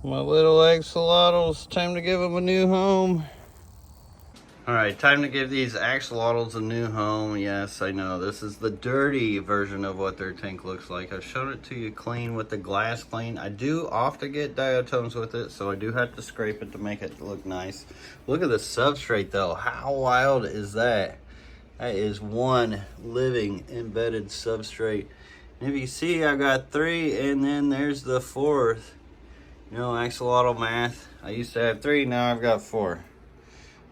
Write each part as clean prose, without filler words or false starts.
My little axolotls, time to give them a new home. Alright, time to give these axolotls a new home. Yes, I know, this is the dirty version of what their tank looks like. I've shown it to you clean with the glass clean. I do often get diatoms with it, so I do have to scrape it to make it look nice. Look at the substrate though, how wild is that? That is one living embedded substrate. And if you see, I've got 3 and then there's the 4th. You know, axolotl math. I used to have 3, now I've got 4.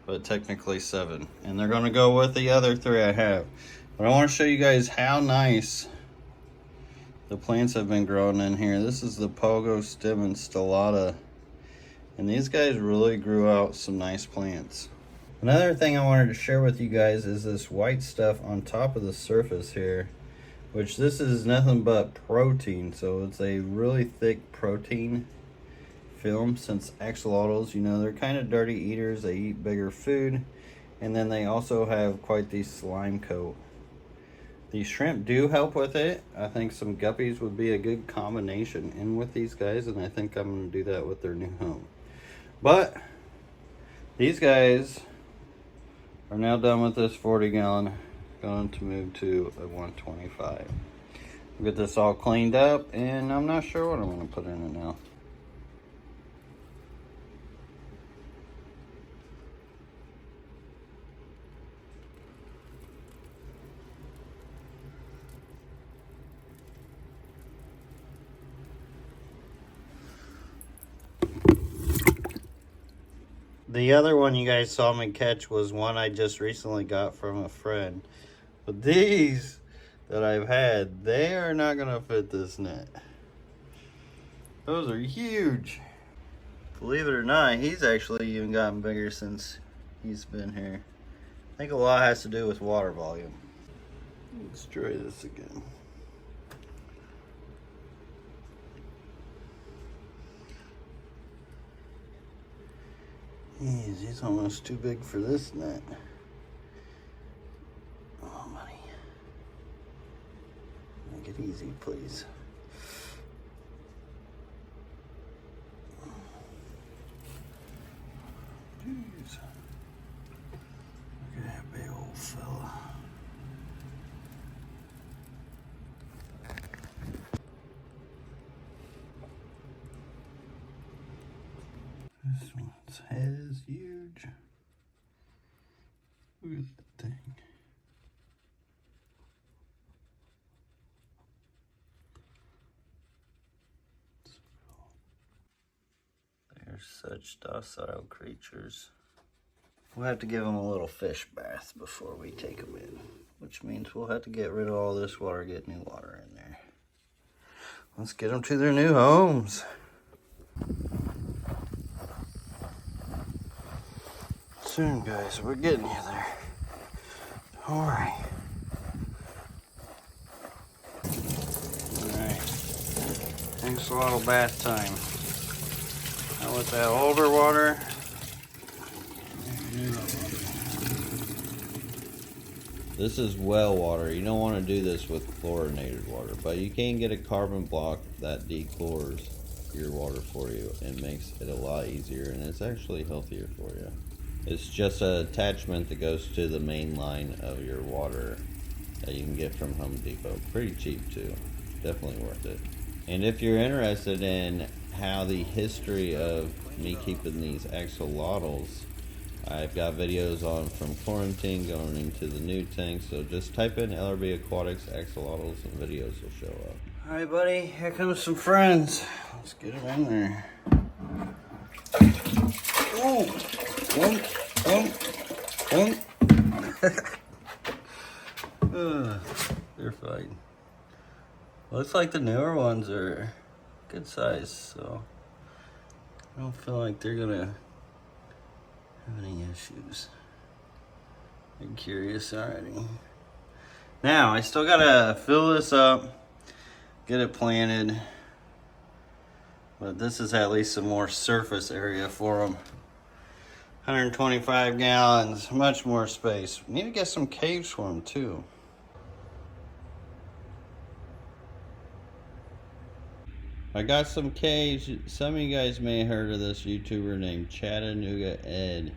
But technically 7. And they're gonna go with the other 3 I have. But I wanna show you guys how nice the plants have been growing in here. This is the Pogo Stem and Stellata. And these guys really grew out some nice plants. Another thing I wanted to share with you guys is this white stuff on top of the surface here. Which this is nothing but protein. So it's a really thick protein film, since axolotls, you know, they're kind of dirty eaters. They eat bigger food, and then they also have quite the slime coat. These shrimp do help with it. I think some guppies would be a good combination in with these guys, and I think I'm going to do that with their new home. But these guys are now done with this 40-gallon, going to move to a 125. We'll get this all cleaned up, and I'm not sure what I'm going to put in it now. The other one you guys saw me catch was one I just recently got from a friend. But these that I've had, they are not going to fit this net. Those are huge. Believe it or not, he's actually even gotten bigger since he's been here. I think a lot has to do with water volume. Let's try this again. Jeez, he's almost too big for this net. Oh, buddy. Make it easy, please. Jeez. Look at that big old fella. This one's head is huge. Look at that thing. They're such docile creatures. We'll have to give them a little fish bath before we take them in, which means we'll have to get rid of all this water, get new water in there. Let's get them to their new homes. Soon, guys, we're getting you there. All right. Axolotl bath time. Now with that older water. This is well water. You don't want to do this with chlorinated water, but you can get a carbon block that dechlors your water for you and makes it a lot easier, and it's actually healthier for you. It's just an attachment that goes to the main line of your water that you can get from Home Depot. Pretty cheap too. Definitely worth it. And if you're interested in how the history of me keeping these axolotls, I've got videos on from quarantine going into the new tank. So just type in LRB Aquatics axolotls and videos will show up. All right, buddy, here comes some friends. Let's get them in there. Oh. They're fine. Looks like the newer ones are good size, so I don't feel like they're gonna have any issues. I'm curious already. Now, I still gotta fill this up, get it planted, but this is at least some more surface area for them. 125 gallons, much more space. We need to get some caves for them too. I got some caves. Some of you guys may have heard of this YouTuber named Chattanooga Ed,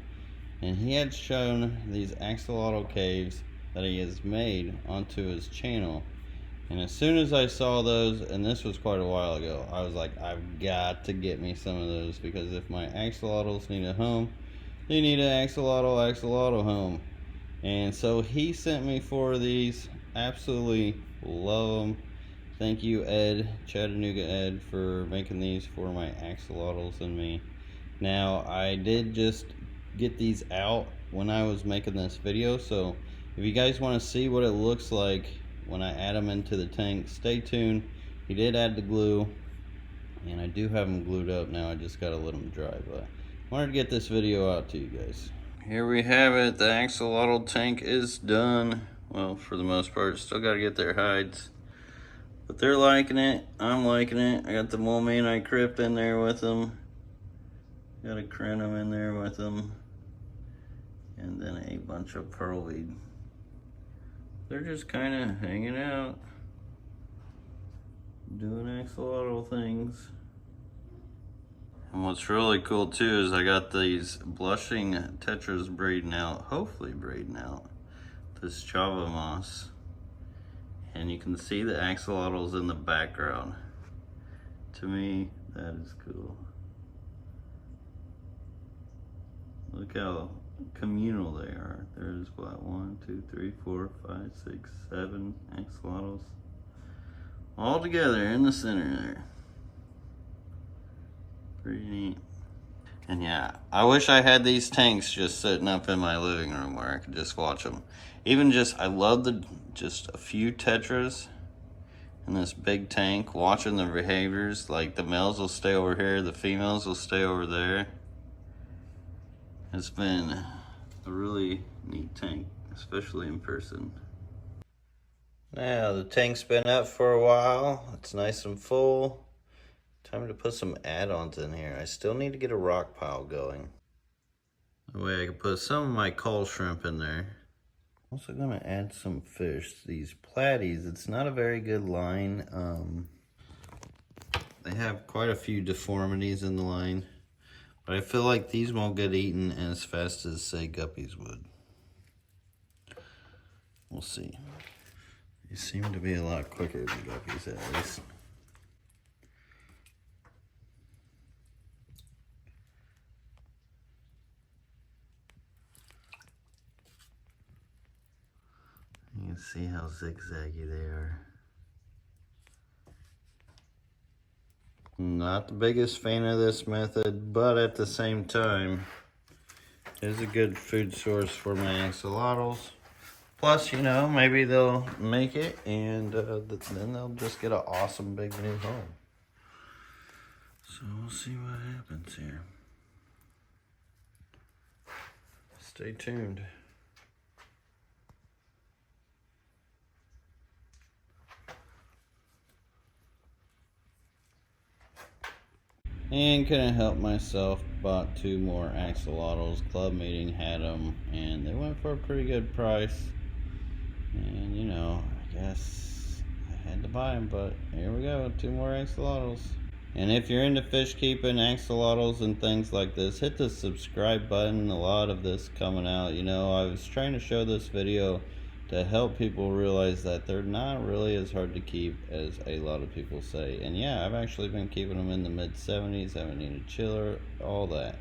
and he had shown these axolotl caves that he has made onto his channel. And as soon as I saw those, and this was quite a while ago, I was like, I've got to get me some of those, because if my axolotls need a home, they need an axolotl home. And so he sent me 4 of these. Absolutely love them. Thank you, Ed, Chattanooga Ed, for making these for my axolotls and me. Now, I did just get these out when I was making this video, so if you guys want to see what it looks like when I add them into the tank, stay tuned. He did add the glue, and I do have them glued up now. I just gotta let them dry, but I wanted to get this video out to you guys. Here we have it. The axolotl tank is done. Well, for the most part. Still gotta get their hides, but they're liking it. I'm liking it. I got the mulmani crypt in there with them. Got a crenum in there with them, and then a bunch of pearlweed. They're just kind of hanging out, doing axolotl things. And what's really cool too is I got these blushing tetras breeding out, hopefully breeding out, this Java moss. And you can see the axolotls in the background. To me, that is cool. Look how communal they are. There's what, 1, 2, 3, 4, 5, 6, 7 axolotls all together in the center there. Pretty neat. And yeah, I wish I had these tanks just sitting up in my living room where I could just watch them. Even just, I love just a few tetras in this big tank, watching their behaviors. Like the males will stay over here, the females will stay over there. It's been a really neat tank, especially in person. Now the tank's been up for a while. It's nice and full. Time to put some add-ons in here. I still need to get a rock pile going. That way I can put some of my coal shrimp in there. Also gonna add some fish. These platies, it's not a very good line. They have quite a few deformities in the line. But I feel like these won't get eaten as fast as, say, guppies would. We'll see. They seem to be a lot quicker than guppies, at least. You can see how zigzaggy they are. Not the biggest fan of this method, but at the same time, it is a good food source for my axolotls. Plus, you know, maybe they'll make it, and then they'll just get an awesome big new home. So we'll see what happens here. Stay tuned. And couldn't help myself, bought 2 more axolotls. Club meeting had them, and they went for a pretty good price. And you know, I guess I had to buy them, but here we go, 2 more axolotls. And if you're into fish keeping, axolotls and things like this, hit the subscribe button. A lot of this coming out. You know, I was trying to show this video to help people realize that they're not really as hard to keep as a lot of people say. And yeah, I've actually been keeping them in the mid-70s, haven't needed a chiller, all that.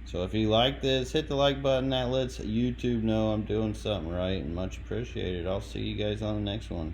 So if you like this, hit the like button. That lets YouTube know I'm doing something right, and much appreciated. I'll see you guys on the next one.